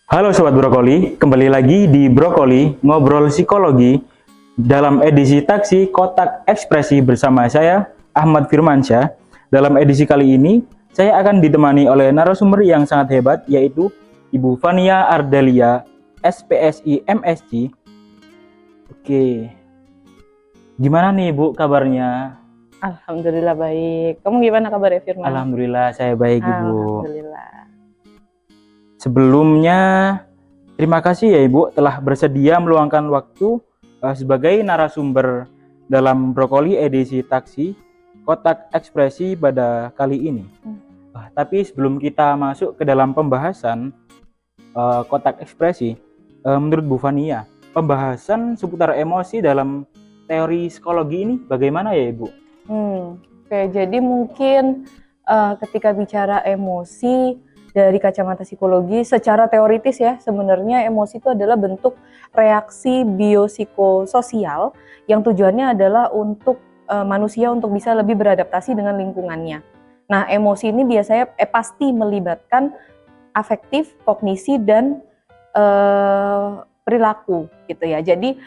Halo Sobat Brokoli, kembali lagi di Brokoli Ngobrol Psikologi dalam edisi Taksi Kotak Ekspresi bersama saya, Ahmad Firmansyah. Dalam edisi kali ini, saya akan ditemani oleh narasumber yang sangat hebat, yaitu Ibu Fania Ardelia, SPSI MSc. Oke, gimana nih Bu kabarnya? Alhamdulillah baik. Kamu gimana kabarnya, Firman? Alhamdulillah saya baik Ibu. Alhamdulillah. Sebelumnya, terima kasih ya Ibu telah bersedia meluangkan waktu sebagai narasumber dalam Brokoli edisi Taksi Kotak Ekspresi pada kali ini. Tapi sebelum kita masuk ke dalam pembahasan Kotak Ekspresi, menurut Bu Fania, pembahasan seputar emosi dalam teori psikologi ini bagaimana ya Ibu? Oke, jadi mungkin ketika bicara emosi dari kacamata psikologi, secara teoritis ya, sebenarnya emosi itu adalah bentuk reaksi biopsikososial yang tujuannya adalah untuk manusia untuk bisa lebih beradaptasi dengan lingkungannya. Nah, emosi ini biasanya pasti melibatkan afektif, kognisi, dan perilaku gitu ya. Jadi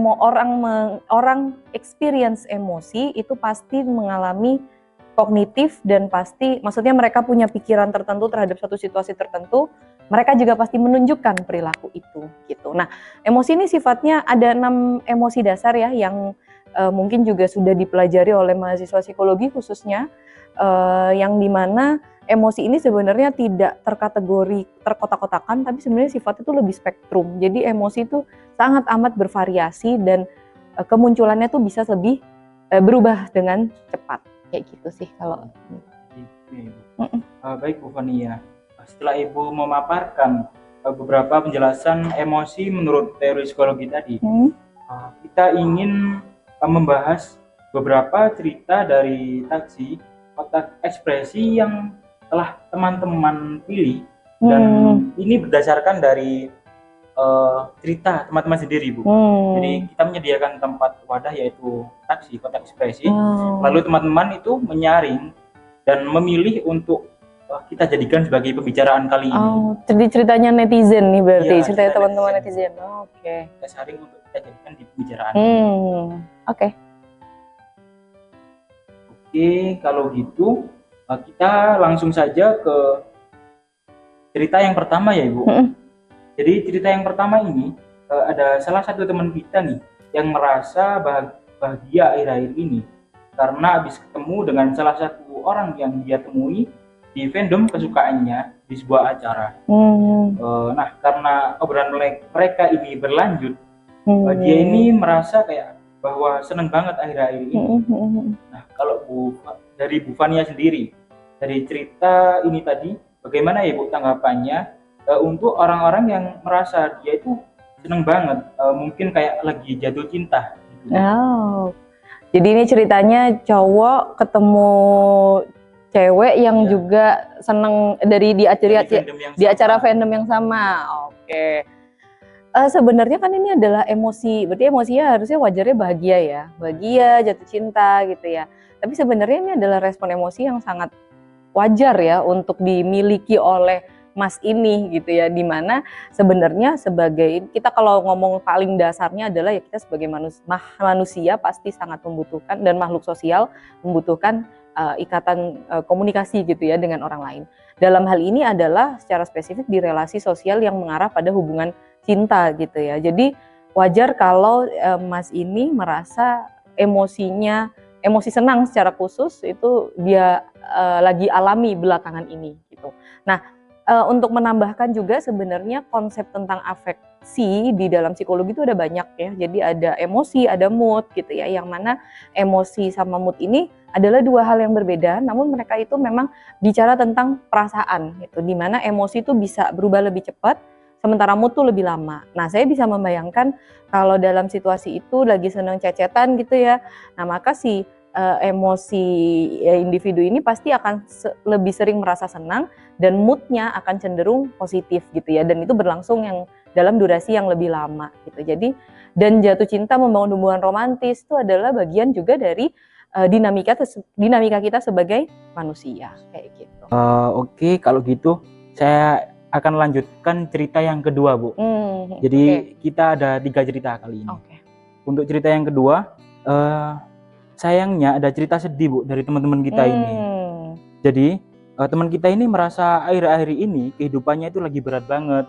orang experience emosi itu pasti mengalami kognitif dan pasti, maksudnya mereka punya pikiran tertentu terhadap satu situasi tertentu, mereka juga pasti menunjukkan perilaku itu gitu. Nah, emosi ini sifatnya ada 6 emosi dasar ya yang mungkin juga sudah dipelajari oleh mahasiswa psikologi khususnya, yang dimana emosi ini sebenarnya tidak terkategori terkotak-kotakan, tapi sebenarnya sifatnya itu lebih spektrum. Jadi emosi itu sangat amat bervariasi dan kemunculannya tuh bisa lebih berubah dengan cepat. Kayak gitu sih kalau. Baik Bu Fania, setelah Ibu memaparkan beberapa penjelasan emosi menurut teori psikologi tadi, kita ingin membahas beberapa cerita dari Taksi Kotak Ekspresi yang telah teman-teman pilih, dan ini berdasarkan dari cerita teman-teman sendiri Bu. Jadi kita menyediakan tempat wadah yaitu Taksi Kotak Ekspresi, lalu teman-teman itu menyaring dan memilih untuk kita jadikan sebagai pembicaraan kali ini. Jadi ceritanya netizen nih berarti, ya, ceritanya teman-teman netizen. Oke. Kita saring untuk kita jadikan di pembicaraan. Oke, kalau gitu kita langsung saja ke cerita yang pertama ya Ibu. Jadi cerita yang pertama ini ada salah satu teman kita nih yang merasa bahagia akhir-akhir ini karena habis ketemu dengan salah satu orang yang dia temui di fandom kesukaannya di sebuah acara. Nah, karena obrolan mereka ini berlanjut, dia ini merasa kayak bahwa seneng banget akhir-akhir ini. Nah, kalau dari Bu Fania sendiri, dari cerita ini tadi, bagaimana ya Bu tanggapannya untuk orang-orang yang merasa dia itu seneng banget, mungkin kayak lagi jatuh cinta gitu. Jadi ini ceritanya cowok ketemu cewek yang juga seneng di acara fandom yang sama. Oke. Sebenarnya kan ini adalah emosi, berarti emosinya harusnya wajarnya bahagia, jatuh cinta gitu ya. Tapi sebenarnya ini adalah respon emosi yang sangat wajar ya untuk dimiliki oleh Mas ini gitu ya, dimana sebenarnya sebagai kita kalau ngomong paling dasarnya adalah ya kita sebagai manusia pasti sangat membutuhkan dan makhluk sosial membutuhkan ikatan komunikasi gitu ya dengan orang lain. Dalam hal ini adalah secara spesifik di relasi sosial yang mengarah pada hubungan cinta gitu ya. Jadi wajar kalau Mas ini merasa emosi senang secara khusus itu dia lagi alami belakangan ini gitu. Nah, untuk menambahkan juga sebenarnya konsep tentang afeksi di dalam psikologi itu ada banyak ya. Jadi ada emosi, ada mood gitu ya. Yang mana emosi sama mood ini adalah dua hal yang berbeda, namun mereka itu memang bicara tentang perasaan gitu. Dimana emosi itu bisa berubah lebih cepat, sementara mood tuh lebih lama. Nah, saya bisa membayangkan kalau dalam situasi itu lagi senang cecetan gitu ya. Nah, maka emosi individu ini pasti akan lebih sering merasa senang dan moodnya akan cenderung positif gitu ya, dan itu berlangsung yang dalam durasi yang lebih lama gitu. Jadi dan jatuh cinta membangun hubungan romantis itu adalah bagian juga dari dinamika kita sebagai manusia kayak gitu. Oke, kalau gitu saya akan lanjutkan cerita yang kedua, Bu. Jadi kita ada 3 cerita kali ini. Untuk cerita yang kedua, sayangnya ada cerita sedih, Bu, dari teman-teman kita ini. Jadi teman kita ini merasa akhir-akhir ini kehidupannya itu lagi berat banget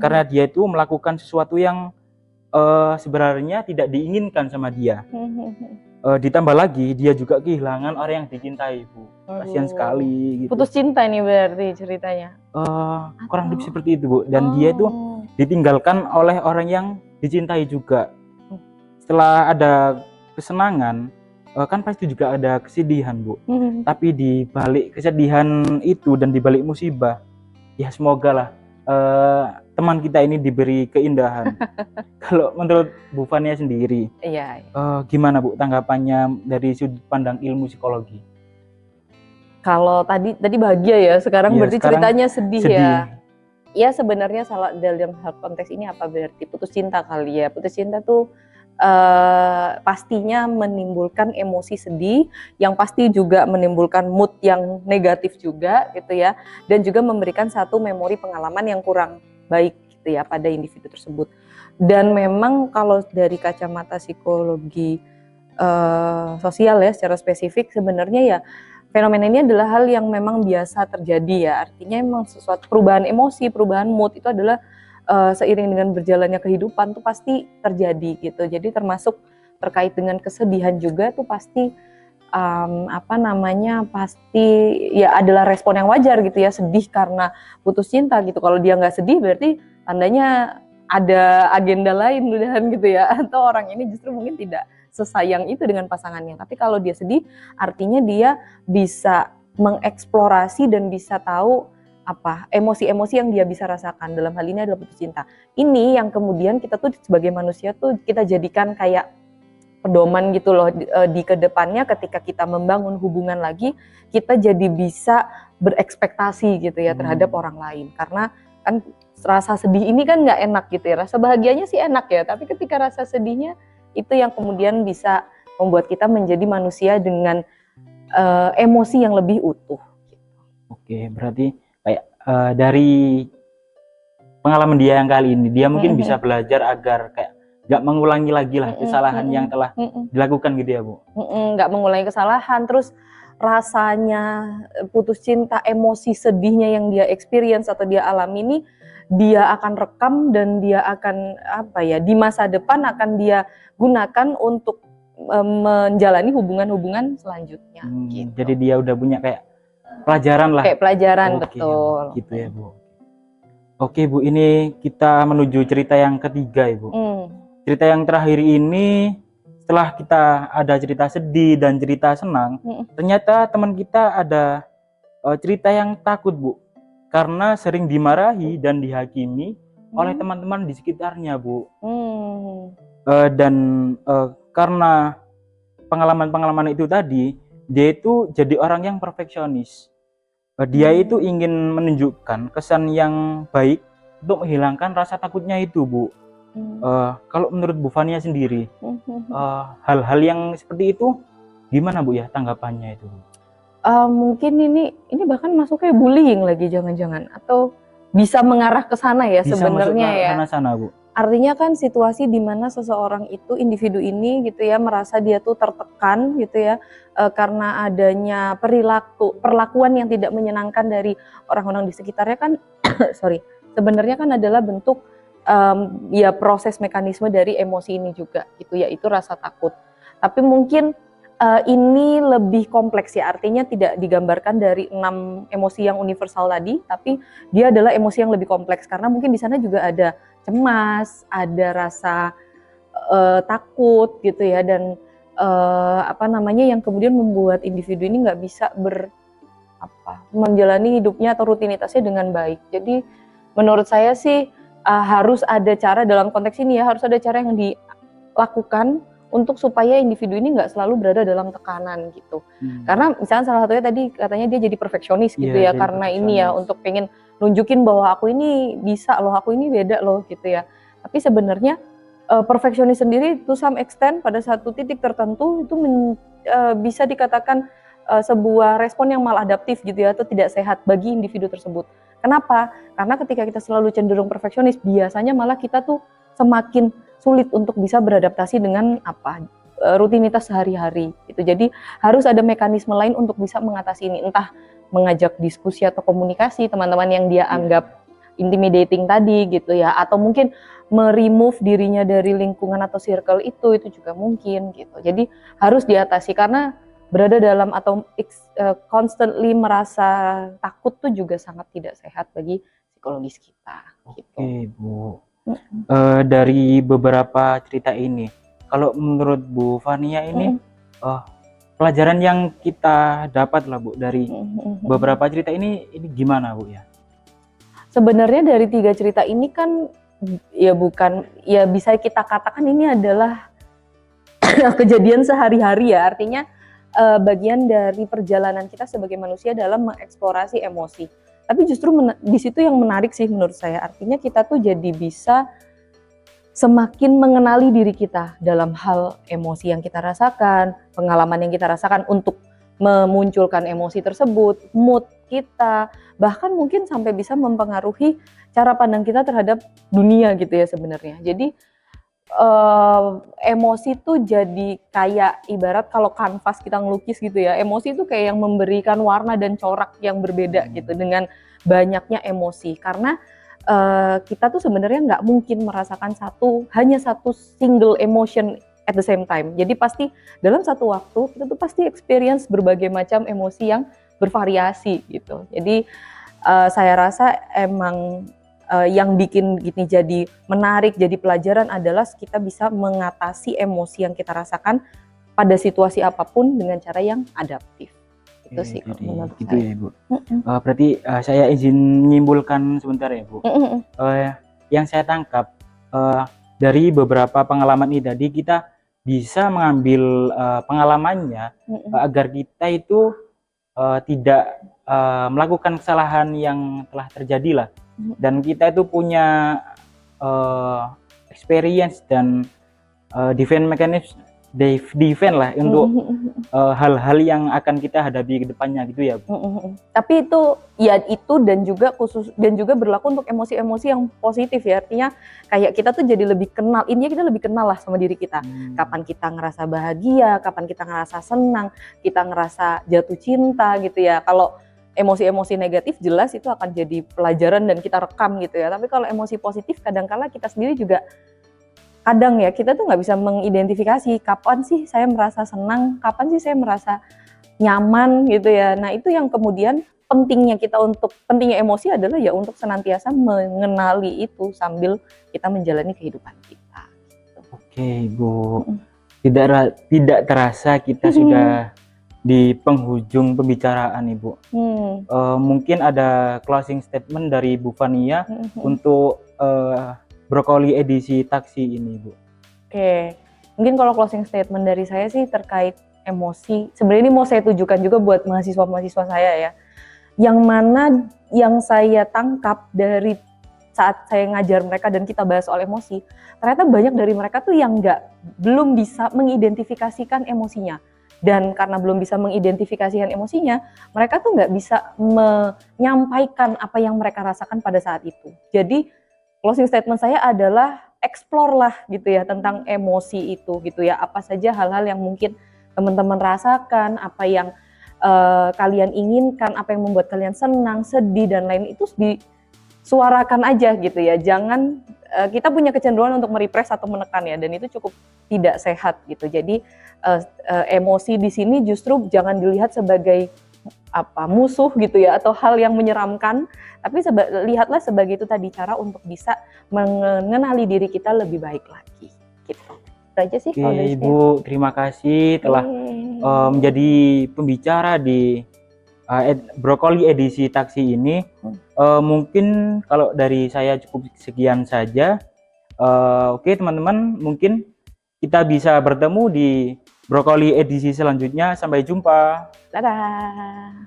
karena dia itu melakukan sesuatu yang sebenarnya tidak diinginkan sama dia. Ditambah lagi dia juga kehilangan orang yang dicintai, Bu. Kasihan sekali gitu. Putus cinta nih berarti ceritanya. Kurang lebih seperti itu, Bu. Dan dia itu ditinggalkan oleh orang yang dicintai juga. Setelah ada kesenangan, kan pasti juga ada kesedihan, Bu. Tapi di balik kesedihan itu dan di balik musibah, ya semoga lah teman kita ini diberi keindahan. Kalau menurut Bu Fania sendiri, gimana, Bu, tanggapannya dari sudut pandang ilmu psikologi? Kalau tadi bahagia ya, sekarang berarti ceritanya sedih ya. Ya sebenarnya salah dalam hal konteks ini apa berarti putus cinta kali ya. Putus cinta tuh pastinya menimbulkan emosi sedih, yang pasti juga menimbulkan mood yang negatif juga gitu ya, dan juga memberikan satu memori pengalaman yang kurang baik gitu ya pada individu tersebut. Dan memang kalau dari kacamata psikologi sosial ya secara spesifik, sebenarnya ya fenomena ini adalah hal yang memang biasa terjadi ya. Artinya memang sesuatu perubahan emosi, perubahan mood itu adalah seiring dengan berjalannya kehidupan tuh pasti terjadi gitu. Jadi termasuk terkait dengan kesedihan juga tuh pasti pasti ya adalah respon yang wajar gitu ya, sedih karena putus cinta gitu. Kalau dia nggak sedih berarti tandanya ada agenda lain mudahan gitu ya, atau orang ini justru mungkin tidak sesayang itu dengan pasangannya. Tapi kalau dia sedih artinya dia bisa mengeksplorasi dan bisa tahu emosi-emosi yang dia bisa rasakan. Dalam hal ini adalah putus cinta. Ini yang kemudian kita tuh sebagai manusia tuh kita jadikan kayak pedoman gitu loh di kedepannya ketika kita membangun hubungan lagi, kita jadi bisa berekspektasi gitu ya terhadap orang lain. Karena kan rasa sedih ini kan nggak enak gitu ya, rasa bahagianya sih enak ya, tapi ketika rasa sedihnya itu yang kemudian bisa membuat kita menjadi manusia dengan emosi yang lebih utuh. Oke, berarti kayak dari pengalaman dia yang kali ini, dia mungkin bisa belajar agar kayak nggak mengulangi lagi lah kesalahan yang telah dilakukan gitu ya, Bu. Nggak mengulangi kesalahan, terus rasanya putus cinta, emosi sedihnya yang dia experience atau dia alami ini dia akan rekam dan dia akan di masa depan akan dia gunakan untuk menjalani hubungan-hubungan selanjutnya. Gitu. Jadi dia udah punya kayak pelajaran lah. Kayak pelajaran, betul. Gitu ya, Bu. Oke, Bu, ini kita menuju cerita yang ketiga, Ibu. Cerita yang terakhir ini setelah kita ada cerita sedih dan cerita senang, ternyata teman kita ada cerita yang takut, Bu. Karena sering dimarahi dan dihakimi oleh teman-teman di sekitarnya, Bu. Dan karena pengalaman-pengalaman itu tadi, dia itu jadi orang yang perfeksionis. Dia itu ingin menunjukkan kesan yang baik untuk menghilangkan rasa takutnya itu, Bu. Kalau menurut Bu Fania sendiri, hal-hal yang seperti itu gimana, Bu, ya tanggapannya itu? Mungkin ini bahkan masuk kayak bullying lagi jangan-jangan, atau bisa mengarah ke sana ya sebenarnya ya. Sana, Bu. Artinya kan situasi di mana seseorang itu, individu ini gitu ya, merasa dia tuh tertekan gitu ya, karena adanya perlakuan yang tidak menyenangkan dari orang-orang di sekitarnya kan sebenarnya kan adalah bentuk proses mekanisme dari emosi ini juga gitu, yaitu rasa takut. Tapi mungkin ini lebih kompleks ya, artinya tidak digambarkan dari 6 emosi yang universal tadi, tapi dia adalah emosi yang lebih kompleks karena mungkin di sana juga ada cemas, ada rasa takut gitu ya, dan yang kemudian membuat individu ini nggak bisa menjalani hidupnya atau rutinitasnya dengan baik. Jadi menurut saya sih harus ada cara dalam konteks ini ya, harus ada cara yang dilakukan untuk supaya individu ini nggak selalu berada dalam tekanan gitu. Karena misalnya salah satunya tadi katanya dia jadi perfeksionis gitu ya, karena ini ya untuk pengen nunjukin bahwa aku ini bisa loh, aku ini beda loh gitu ya. Tapi sebenarnya perfeksionis sendiri to some extent pada satu titik tertentu itu bisa dikatakan sebuah respon yang maladaptif gitu ya, atau tidak sehat bagi individu tersebut. Kenapa? Karena ketika kita selalu cenderung perfeksionis, biasanya malah kita tuh semakin sulit untuk bisa beradaptasi dengan rutinitas sehari-hari gitu. Jadi harus ada mekanisme lain untuk bisa mengatasi ini, entah mengajak diskusi atau komunikasi teman-teman yang dia anggap intimidating tadi gitu ya, atau mungkin meremove dirinya dari lingkungan atau circle itu juga mungkin gitu. Jadi harus diatasi, karena berada dalam atau constantly merasa takut tuh juga sangat tidak sehat bagi psikologis kita. Gitu. Oke Bu, dari beberapa cerita ini, kalau menurut Bu Fania ini pelajaran yang kita dapat lah Bu dari beberapa cerita ini gimana Bu ya? Sebenarnya dari 3 cerita ini kan ya bisa kita katakan ini adalah kejadian sehari-hari ya, artinya bagian dari perjalanan kita sebagai manusia dalam mengeksplorasi emosi. Tapi justru di situ yang menarik sih menurut saya, artinya kita tuh jadi bisa semakin mengenali diri kita dalam hal emosi yang kita rasakan, pengalaman yang kita rasakan untuk memunculkan emosi tersebut, mood kita, bahkan mungkin sampai bisa mempengaruhi cara pandang kita terhadap dunia gitu ya sebenarnya. Jadi emosi tuh jadi kayak ibarat kalau kanvas kita ngelukis gitu ya, emosi itu kayak yang memberikan warna dan corak yang berbeda gitu dengan banyaknya emosi, karena kita tuh sebenarnya nggak mungkin merasakan hanya satu single emotion at the same time. Jadi pasti dalam satu waktu kita tuh pasti experience berbagai macam emosi yang bervariasi gitu. Jadi saya rasa emang yang bikin gini jadi menarik, jadi pelajaran adalah kita bisa mengatasi emosi yang kita rasakan pada situasi apapun dengan cara yang adaptif. Itu sih kalau menurut gitu saya. Ya Bu. Berarti saya izin menyimpulkan sebentar ya Bu. Yang saya tangkap dari beberapa pengalaman ini tadi, kita bisa mengambil pengalamannya agar kita itu tidak melakukan kesalahan yang telah terjadi lah, dan kita itu punya experience dan defense defense lah untuk hal-hal yang akan kita hadapi ke depannya gitu ya Bu. Tapi itu dan juga berlaku untuk emosi-emosi yang positif ya, artinya kayak kita tuh jadi lebih kenal, intinya kita lebih kenal lah sama diri kita. Kapan kita ngerasa bahagia, kapan kita ngerasa senang, kita ngerasa jatuh cinta gitu ya. Kalau emosi-emosi negatif jelas itu akan jadi pelajaran dan kita rekam gitu ya. Tapi kalau emosi positif kadang-kala kita sendiri juga kadang ya kita tuh nggak bisa mengidentifikasi kapan sih saya merasa senang, kapan sih saya merasa nyaman gitu ya. Nah itu yang kemudian pentingnya emosi adalah ya untuk senantiasa mengenali itu sambil kita menjalani kehidupan kita. Oke Bu, tidak terasa kita sudah di penghujung pembicaraan nih Bu. Mungkin ada closing statement dari Bu Fania untuk Brokoli edisi taksi ini Bu. Oke, mungkin kalau closing statement dari saya sih terkait emosi, sebenarnya ini mau saya tujukan juga buat mahasiswa-mahasiswa saya ya, yang mana yang saya tangkap dari saat saya ngajar mereka dan kita bahas soal emosi, ternyata banyak dari mereka tuh yang belum bisa mengidentifikasikan emosinya. Dan karena belum bisa mengidentifikasikan emosinya, mereka tuh nggak bisa menyampaikan apa yang mereka rasakan pada saat itu. Jadi closing statement saya adalah explore lah gitu ya tentang emosi itu gitu ya. Apa saja hal-hal yang mungkin teman-teman rasakan, apa yang kalian inginkan, apa yang membuat kalian senang, sedih dan lain itu disuarakan aja gitu ya. Jangan kita punya kecenderungan untuk merepress atau menekan ya, dan itu cukup tidak sehat gitu. Jadi emosi di sini justru jangan dilihat sebagai musuh gitu ya atau hal yang menyeramkan, tapi lihatlah sebagai itu tadi cara untuk bisa mengenali diri kita lebih baik lagi gitu. Itu aja sih. Oke Ibu, terima kasih telah menjadi pembicara di Brokoli edisi taksi ini. Mungkin kalau dari saya cukup sekian saja. Oke teman-teman, mungkin kita bisa bertemu di Brokoli edisi selanjutnya. Sampai jumpa. Dadah.